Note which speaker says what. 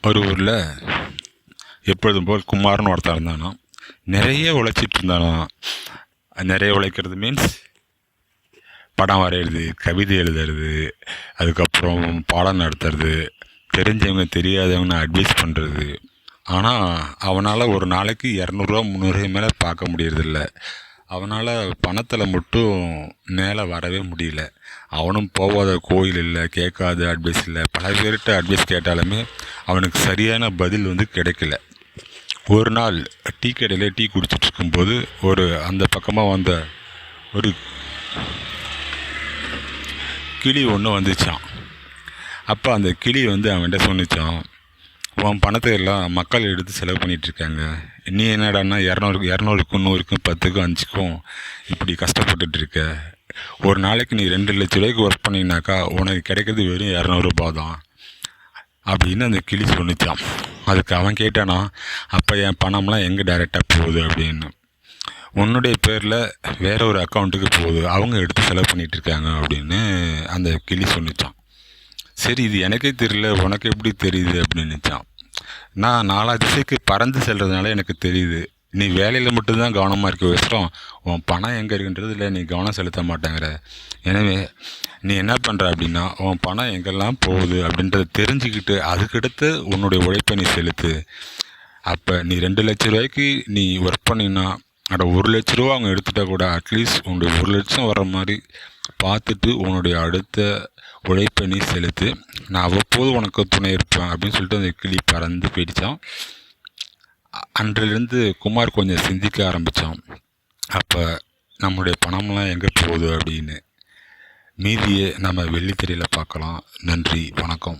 Speaker 1: ஒரு ஊரில் எப்பொழுதும் போல் குமார்னு ஒருத்தன் இருந்தானா. நிறைய உழைச்சிட்டு இருந்தானா. நிறைய உழைக்கிறது மீன்ஸ் படம் வரைகிறது, கவிதை எழுதுறது, அதுக்கப்புறம் பாடம் நடத்துறது, தெரிஞ்சவங்க தெரியாதவங்க அட்வைஸ் பண்ணுறது. ஆனால் அவனால் ஒரு நாளைக்கு 200 300 மேலே பார்க்க முடியறதில்ல. அவனால் பணத்தில் மட்டும் மேலே வரவே முடியல. அவனும் போகாத கோயில் இல்லை, கேட்காத அட்வைஸ் இல்லை. பல பேர்கிட்ட அட்வைஸ் கேட்டாலுமே அவனுக்கு சரியான பதில் கிடைக்கல. ஒரு நாள் டீ கடையில் டீ குடிச்சிட்டு இருக்கும்போது அந்த பக்கமாக வந்த ஒரு கிளி ஒன்று வந்துச்சான். அப்போ அந்த கிளி அவன்கிட்ட சொன்னிச்சான், உன் பணத்தை எல்லாம் மக்கள் எடுத்து செலவு பண்ணிகிட்ருக்காங்க. நீ என்னடான்னா 200க்கும் 100க்கும் 10க்கும் 5க்கும் இப்படி கஷ்டப்பட்டுட்ருக்க. ஒரு நாளைக்கு நீ 2 லட்ச ரூபாய்க்கு ஒர்க் பண்ணினாக்கா உனக்கு கிடைக்கிறது வெறும் 200 தான் அப்படின்னு அந்த கிளி சொன்னிச்சான். அதுக்கு அவன் கேட்டானா, அப்போ என் பணம்லாம் எங்கே டைரெக்டாக போகுது அப்படின்னு. உன்னுடைய பேரில் வேற ஒரு அக்கௌண்ட்டுக்கு போகுது, அவங்க எடுத்து செலவு பண்ணிகிட்ருக்காங்க அப்படின்னு அந்த கிளி சொன்னிச்சான். சரி, இது எனக்கே தெரியல, உனக்கு எப்படி தெரியுது அப்படின்னுச்சான். நான் 4 திசைக்கு பறந்து செல்றதுனால எனக்கு தெரியுது. நீ வேலையில் மட்டும்தான் கவனமாக இருக்க வச்சிட்டோம், உன் பணம் எங்கே இருக்குன்றதில் நீ கவனம் செலுத்த மாட்டேங்கிற. எனவே நீ என்ன பண்ணுற அப்படின்னா, உன் பணம் எங்கெல்லாம் போகுது அப்படின்றத தெரிஞ்சுக்கிட்டு அதுக்கடுத்து உன்னுடைய உழைப்பை நீ செலுத்து. அப்போ நீ 2 லட்ச ரூபாய்க்கு நீ ஒர்க் பண்ணினா அட 1 லட்ச ரூபா அவங்க எடுத்துகிட்டா கூட அட்லீஸ்ட் உன்னுடைய 1 லட்சம் வர்ற மாதிரி பார்த்துட்டு உன்னுடைய அடுத்த உழைப்பை நீ செலுத்து. நான் அவ்வப்போது உனக்கு துணை இருப்பேன் அப்படின்னு சொல்லிட்டு அந்த கிளி பறந்து போயிடுச்சான். அன்றிலிருந்து குமார் கொஞ்சம் சிந்திக்க ஆரம்பித்தான். அப்போ நம்முடைய பணம்லாம் எங்கே போகுது அப்படின்னு. மீதியை நம்ம வெள்ளித்திரையில் பார்க்கலாம். நன்றி, வணக்கம்.